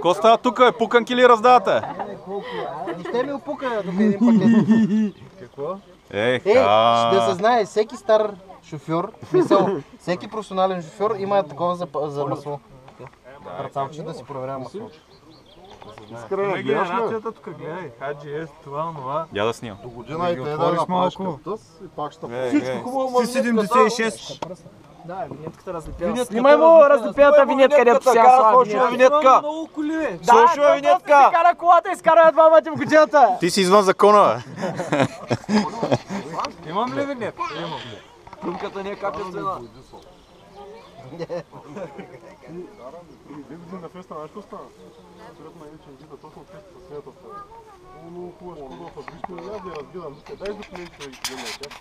Коста, тук е, пуканки ли раздавате? Не ще ми опука тук един пакет. Какво? Да се знае, всеки стар шофьор, всеки професионален шофьор има такова за масло. Парцалче да си проверява масло. Искрена, генерацията тук, гледай. Хаджи, това, онова. Я да снимам. До година и те да направиш къвтъс и пак ще... Всичко хубаво, 76. Да, винетката разлепява. Снимай му разлепената винетка, където сега слава винетка. Много коли, бе. Слушай, винетка. си кара колата и скара два пъти в годината. Ти си извън закона, бе. Имам ли винетка? Имам. Прумката не е качествена. Дебизин на феста, знаеш какво стана? Сред ме вече излиза точно от феста със светата. Много хубава шкода фабричка, аз я разгледам. Дай документи да ги гледам.